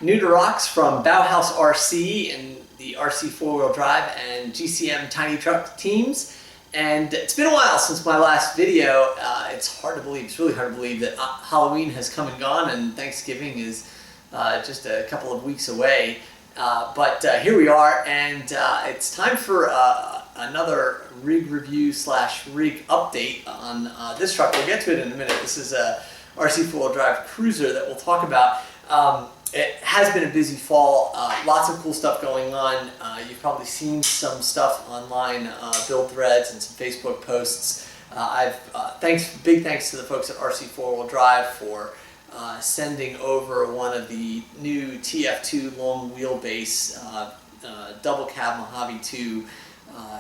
new to rocks from Bauhaus RC and the RC four-wheel drive and GCM tiny truck teams. And it's been a while since my last video. It's hard to believe, it's really hard to believe that Halloween has come and gone and Thanksgiving is just a couple of weeks away. But here we are, and it's time for another rig review / rig update on this truck. We'll get to it in a minute. This is a RC4WD drive Cruiser that we'll talk about. It has been a busy fall, lots of cool stuff going on. You've probably seen some stuff online, build threads and some Facebook posts. Big thanks to the folks at RC4WD drive for sending over one of the new TF2 long wheelbase double cab Mojave 2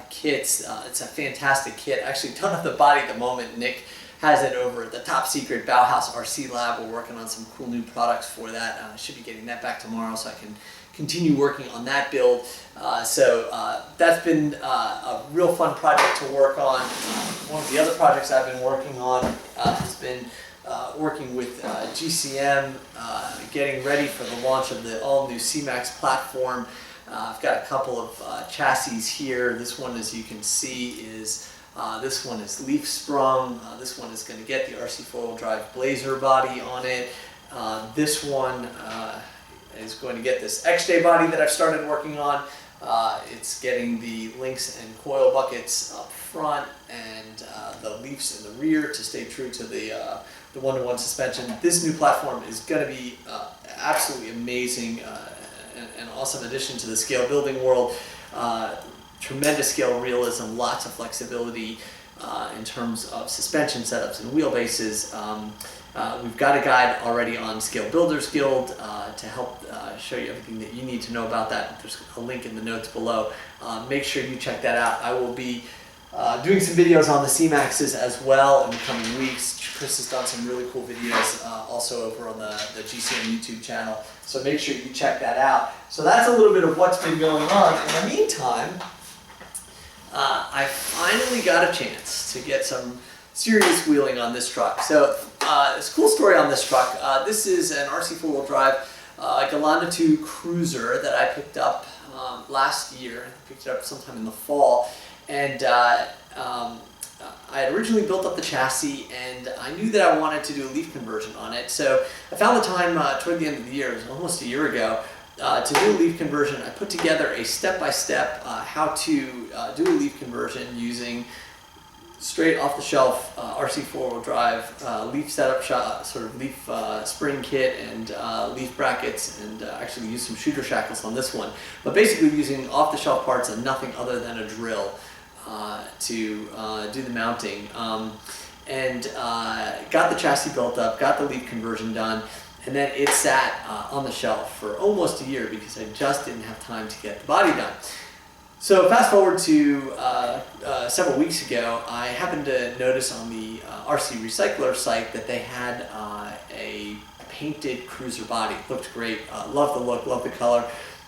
kits. It's a fantastic kit. Actually, don't have the body at the moment. Nick has it over at the top secret Bauhaus RC lab. We're working on some cool new products for that. I should be getting that back tomorrow so I can continue working on that build. So that's been a real fun project to work on. One of the other projects I've been working on has been working with GCM, getting ready for the launch of the all-new C-Max platform. I've got a couple of chassis here. This one, as you can see, is this one is leaf sprung. This one is going to get the RC4WD drive Blazer body on it. This one is going to get this X-Day body that I've started working on. It's getting the links and coil buckets up front and the leafs in the rear to stay true to the one-to-one suspension. This new platform is going to be absolutely amazing, an awesome addition to the scale building world. Tremendous scale realism, lots of flexibility in terms of suspension setups and wheelbases. We've got a guide already on Scale Builders Guild to help show you everything that you need to know about that. There's a link in the notes below. Make sure you check that out. I will be doing some videos on the C-Maxes as well in the coming weeks. Chris has done some really cool videos also over on the GCM YouTube channel, so make sure you check that out. So that's a little bit of what's been going on. In the meantime, I finally got a chance to get some serious wheeling on this truck. So it's a cool story on this truck. This is an RC4WD drive Gelande 2 Cruiser that I picked up last year. I picked it up sometime in the fall, and I had originally built up the chassis, and I knew that I wanted to do a leaf conversion on it. So I found the time toward the end of the year, it was almost a year ago, to do a leaf conversion. I put together a step-by-step how to do a leaf conversion using straight off-the-shelf RC4WD drive leaf setup shot, sort of leaf spring kit and leaf brackets, and actually used some shooter shackles on this one. But basically using off-the-shelf parts and nothing other than a drill to do the mounting. And got the chassis built up, got the leaf conversion done, and then it sat on the shelf for almost a year because I just didn't have time to get the body done. So fast forward to several weeks ago, I happened to notice on the RC Recycler site that they had a painted Cruiser body. It looked great, loved the look, loved the color,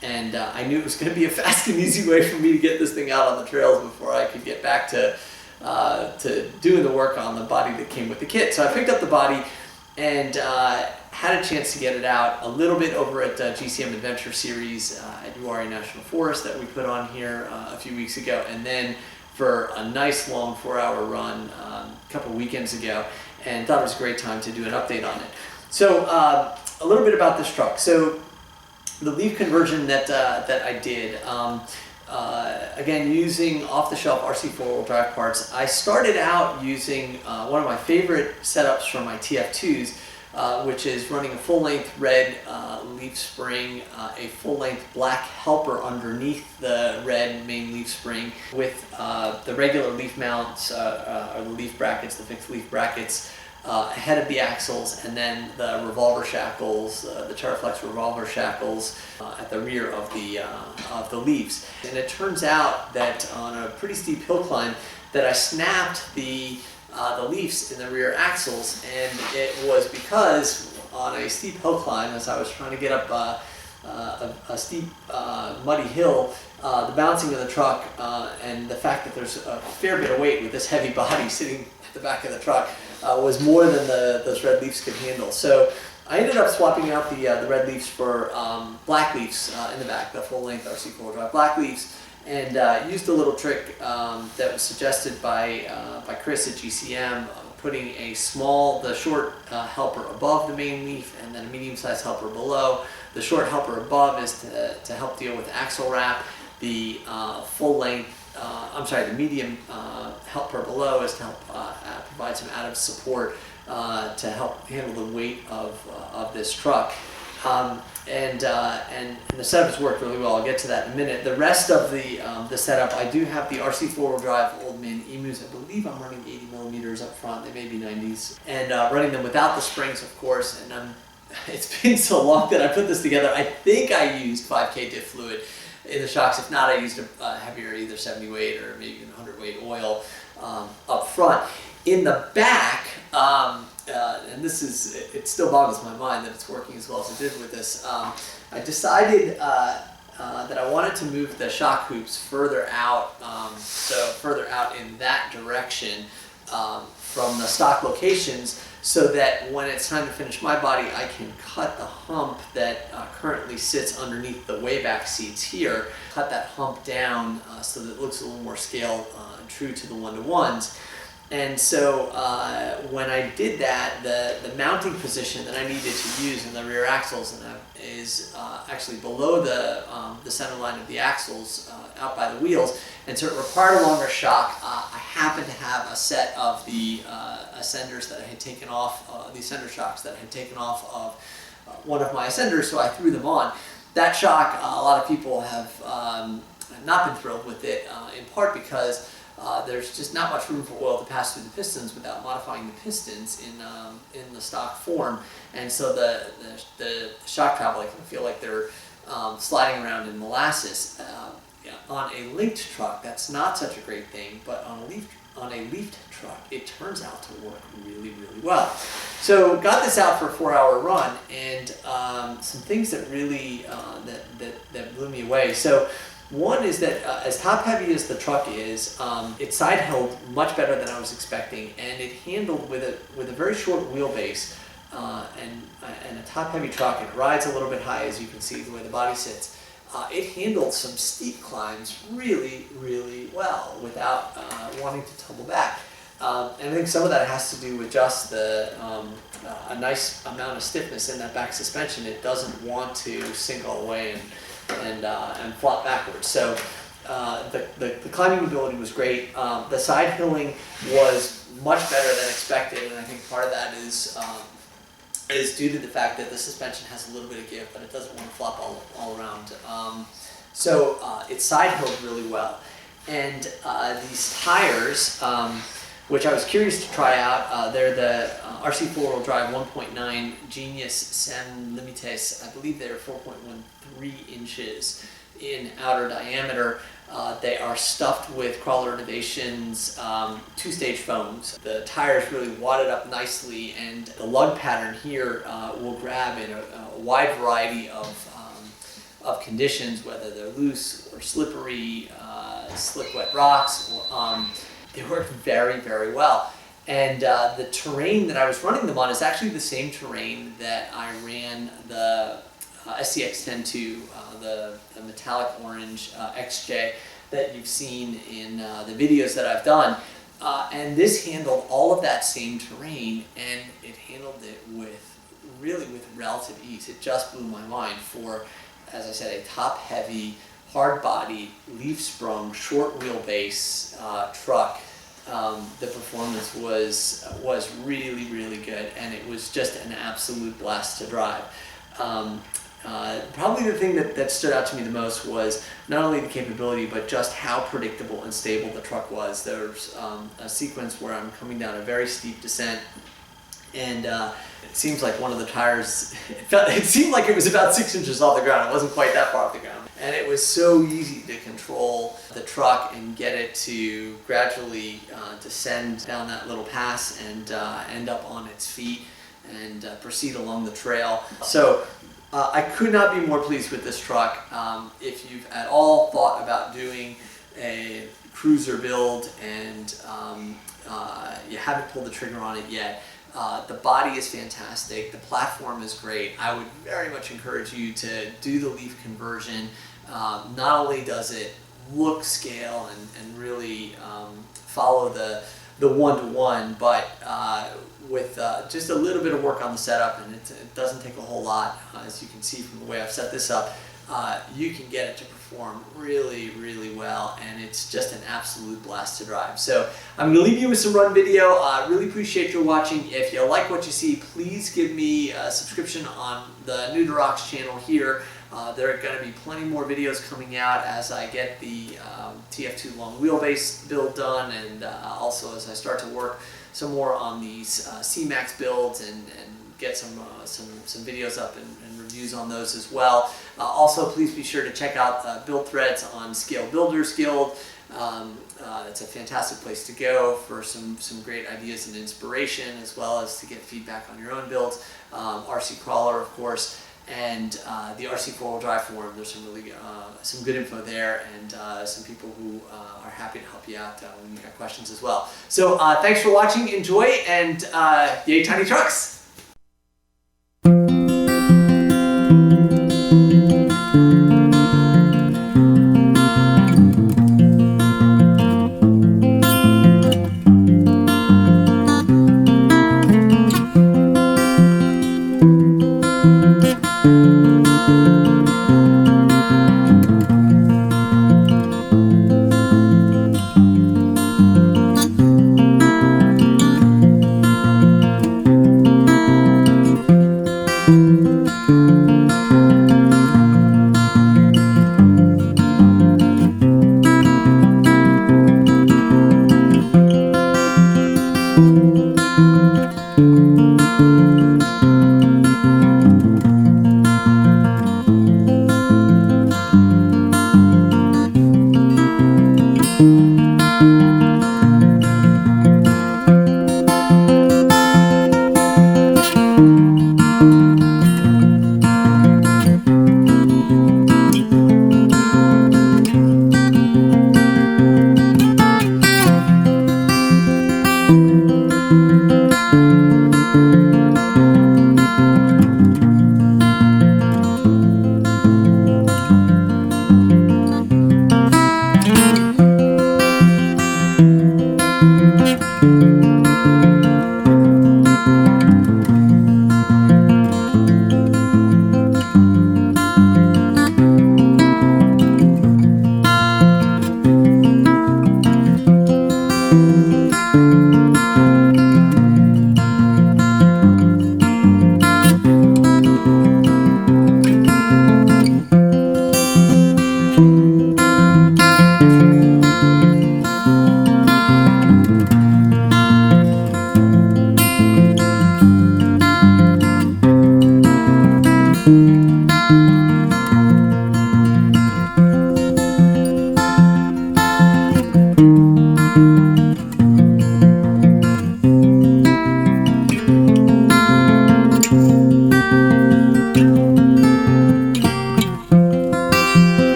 and I knew it was going to be a fast and easy way for me to get this thing out on the trails before I could get back to doing the work on the body that came with the kit. So I picked up the body and had a chance to get it out a little bit over at GCM Adventure Series at URA National Forest that we put on here a few weeks ago, and then for a nice long 4-hour run a couple weekends ago, and thought it was a great time to do an update on it. So a little bit about this truck. So the leaf conversion that I did, again using off-the-shelf RC4WD drive parts. I started out using one of my favorite setups from my TF2s, which is running a full-length red leaf spring, a full-length black helper underneath the red main leaf spring with the regular leaf mounts, or the leaf brackets, the fixed leaf brackets, ahead of the axles, and then the revolver shackles, the Terraflex revolver shackles at the rear of the leaves. And it turns out that on a pretty steep hill climb that I snapped the leaves in the rear axles, and it was because on a steep hill climb, as I was trying to get up a steep muddy hill, the bouncing of the truck and the fact that there's a fair bit of weight with this heavy body sitting at the back of the truck was more than those red leaves could handle. So I ended up swapping out the red leaves for black leaves in the back, the full-length RC4WD Drive black leaves, and used a little trick that was suggested by Chris at GCM, putting the short helper above the main leaf and then a medium-sized helper below. The short helper above is to help deal with axle wrap. The the medium helper below is to help provide some added support to help handle the weight of this truck. And the setup has worked really well. I'll get to that in a minute. The rest of the setup, I do have the RC4WD Drive Old Man Emus. I believe I'm running 80 millimeters up front. They may be 90s, and running them without the springs, of course. And it's been so long that I put this together. I think I used 5K diff fluid in the shocks. If not, I used a heavier, either 70 weight or maybe even 100 weight oil up front. In the back, and it still boggles my mind that it's working as well as it did with this. I decided that I wanted to move the shock hoops further out, so further out in that direction from the stock locations, so that when it's time to finish my body, I can cut the hump that currently sits underneath the way back seats here, cut that hump down so that it looks a little more scale true to the 1-to-1s. And so when I did that, the mounting position that I needed to use in the rear axles is actually below the center line of the axles, out by the wheels, and so it required a longer shock. I happened to have a set of the Ascenders that I had taken off, the Ascender shocks that I had taken off of one of my Ascenders, so I threw them on. That shock, a lot of people have not been thrilled with it, in part because there's just not much room for oil to pass through the pistons without modifying the pistons in the stock form, and so the shock travel, I can feel like they're sliding around in molasses. On a linked truck, that's not such a great thing, but on a leafed truck, it turns out to work really, really well. So got this out for a 4-hour run, and some things that really that blew me away. So one is that as top heavy as the truck is, it side held much better than I was expecting, and it handled with a very short wheelbase and a top heavy truck, and it rides a little bit high, as you can see the way the body sits. It handled some steep climbs really, really well without wanting to tumble back. And I think some of that has to do with just a nice amount of stiffness in that back suspension. It doesn't want to sink all the way and flop backwards. So the climbing ability was great. The side hilling was much better than expected, and I think part of that is due to the fact that the suspension has a little bit of give, but it doesn't want to flop all around. So it side hilled really well. And these tires, which I was curious to try out, they're the RC4WD Drive 1.9 Genius Sem Limites. I believe they're 4.13 inches in outer diameter. They are stuffed with Crawler Innovations 2-stage foams. The tires really wadded up nicely, and the lug pattern here will grab in a wide variety of conditions, whether they're loose or slippery, slick wet rocks. They work very, very well. And the terrain that I was running them on is actually the same terrain that I ran the SCX-10 the metallic orange XJ that you've seen in the videos that I've done. And this handled all of that same terrain, and it handled it with relative ease. It just blew my mind for, as I said, a top-heavy, hard-body, leaf-sprung, short wheelbase truck. The performance was really, really good, and it was just an absolute blast to drive. Probably the thing that stood out to me the most was not only the capability, but just how predictable and stable the truck was. There's a sequence where I'm coming down a very steep descent, and it seems like one of the tires, it seemed like it was about 6 inches off the ground. It wasn't quite that far off the ground. And it was so easy to control the truck and get it to gradually descend down that little pass and end up on its feet and proceed along the trail. So I could not be more pleased with this truck. If you've at all thought about doing a cruiser build and you haven't pulled the trigger on it yet, The body is fantastic. The platform is great. I would very much encourage you to do the leaf conversion. Not only does it look scale and really follow the one-to-one, but with just a little bit of work on the setup, and it doesn't take a whole lot, as you can see from the way I've set this up, you can get it to perform really, really well, and it's just an absolute blast to drive. So I'm going to leave you with some run video. I really appreciate your watching. If you like what you see, please give me a subscription on the New to Rocks channel here. There are going to be plenty more videos coming out as I get the TF2 long wheelbase build done, and also as I start to work some more on these C-Max builds and get some videos up and reviews on those as well. Also, please be sure to check out build threads on Scale Builders Guild. It's a fantastic place to go for some great ideas and inspiration, as well as to get feedback on your own builds. RC Crawler, of course, and the RC4WD Drive forum. There's some really some good info there, and some people who are happy to help you out when you have questions as well. So thanks for watching, enjoy, and yay tiny trucks!